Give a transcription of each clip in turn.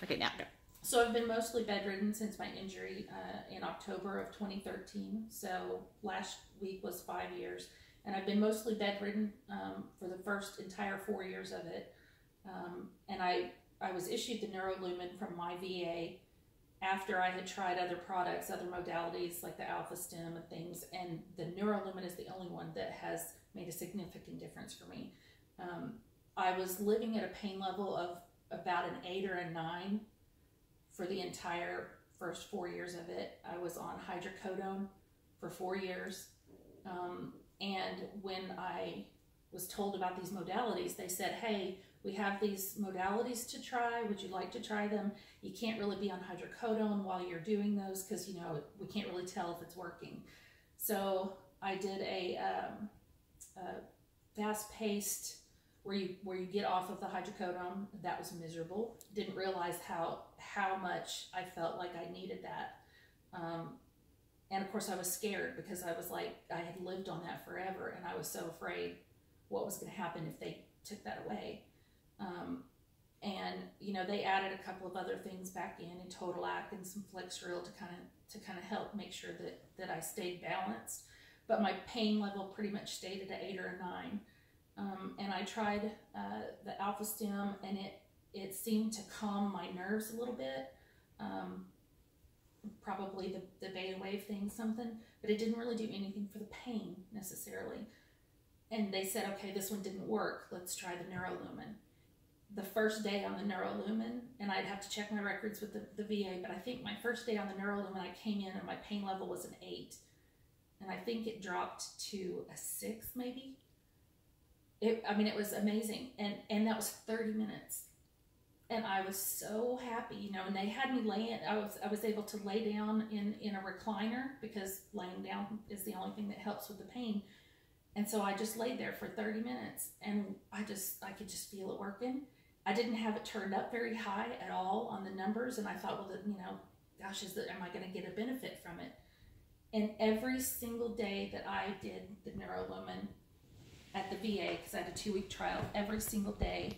Okay, now go. So I've been mostly bedridden since my injury in October of 2013. So last week was 5 years. And I've been mostly bedridden for the first entire 4 years of it. And I was issued the NeuroLumen from my VA after I had tried other products, other modalities like the Alpha Stim and things. And the NeuroLumen is the only one that has made a significant difference for me. I was living at a pain level of about an 8 or a 9 for the entire first 4 years of it. I was on hydrocodone for 4 years. And when I was told about these modalities, they said, hey, we have these modalities to try. Would you like to try them? You can't really be on hydrocodone while you're doing those because, you know, we can't really tell if it's working. So I did a fast-paced where you get off of the hydrocodone. That was miserable. Didn't realize how much I felt like I needed that. And of course I was scared because I was like, I had lived on that forever and I was so afraid what was going to happen if they took that away. And you know, they added a couple of other things back in Totalac and some Flexeril to kind of help make sure that I stayed balanced. But my pain level pretty much stayed at an 8 or a 9. And I tried the Alpha Stim, and it seemed to calm my nerves a little bit. Probably the beta wave thing, something, but it didn't really do anything for the pain necessarily. And they said, okay, this one didn't work. Let's try the NeuroLumen. The first day on the NeuroLumen, and I'd have to check my records with the VA, but I think my first day on the NeuroLumen, I came in and my pain level was an 8. And I think it dropped to a 6 maybe. I mean, it was amazing. And that was 30 minutes. And I was so happy, you know, and they had me laying, I was able to lay down in a recliner because laying down is the only thing that helps with the pain. And so I just laid there for 30 minutes and I could just feel it working. I didn't have it turned up very high at all on the numbers. And I thought, well, you know, gosh, am I going to get a benefit from it? And every single day that I did the NeuroLumen at the VA, because I had a 2-week trial, every single day,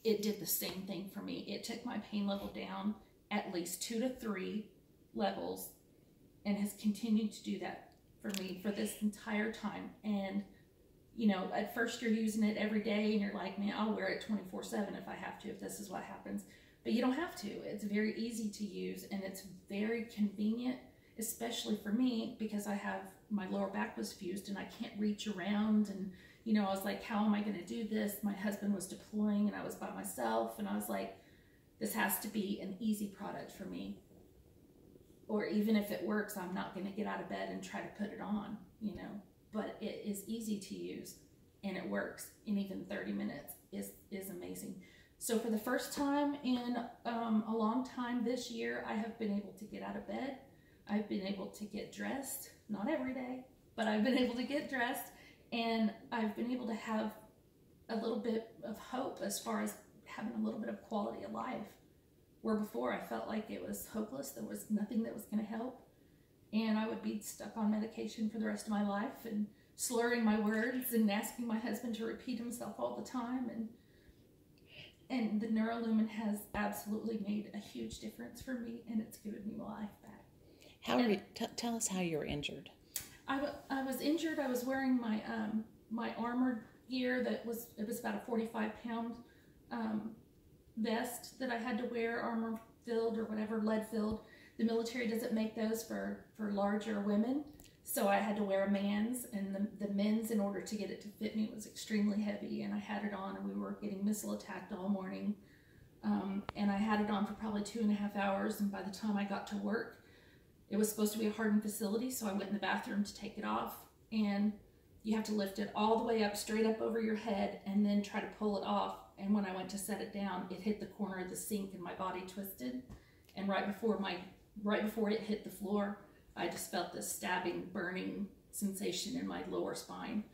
it did the same thing for me. It took my pain level down at least 2 to 3 levels and has continued to do that for me for this entire time. And, you know, at first you're using it every day and you're like, man, I'll wear it 24/7 if I have to, if this is what happens. But you don't have to. It's very easy to use and it's very convenient, especially for me because my lower back was fused and I can't reach around. And you know, I was like, how am I going to do this? My husband was deploying and I was by myself. And I was like, this has to be an easy product for me. Or even if it works, I'm not going to get out of bed and try to put it on, you know. But it is easy to use and it works. And even 30 minutes is amazing. So for the first time in a long time this year, I have been able to get out of bed. I've been able to get dressed. Not every day, but I've been able to get dressed. And I've been able to have a little bit of hope as far as having a little bit of quality of life. Where before I felt like it was hopeless, there was nothing that was going to help. And I would be stuck on medication for the rest of my life and slurring my words and asking my husband to repeat himself all the time. And the NeuroLumen has absolutely made a huge difference for me and it's given me my life back. Tell us how you were injured. I was injured. I was wearing my armored gear it was about a 45-pound vest that I had to wear, armor filled or whatever, lead filled. The military doesn't make those for larger women, so I had to wear a man's, and the men's, in order to get it to fit me, was extremely heavy, and I had it on and we were getting missile attacked all morning. And I had it on for probably 2.5 hours, and by the time I got to work, it was supposed to be a hardened facility, so I went in the bathroom to take it off, and you have to lift it all the way up, straight up over your head, and then try to pull it off. And when I went to set it down, it hit the corner of the sink and my body twisted. And right before it hit the floor, I just felt this stabbing, burning sensation in my lower spine.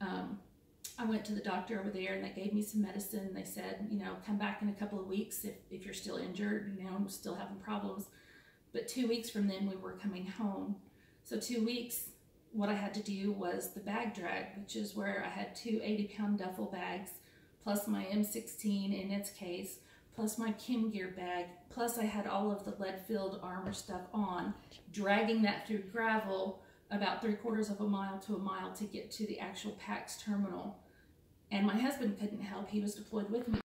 I went to the doctor over there and they gave me some medicine. They said, you know, come back in a couple of weeks if you're still injured, you know, and still having problems. But 2 weeks from then we were coming home. So 2 weeks, what I had to do was the bag drag, which is where I had 2 80-pound duffel bags, plus my M16 in its case, plus my Kim gear bag, plus I had all of the lead-filled armor stuff on, dragging that through gravel about 3/4 of a mile to a mile to get to the actual PAX terminal. And my husband couldn't help. He was deployed with me.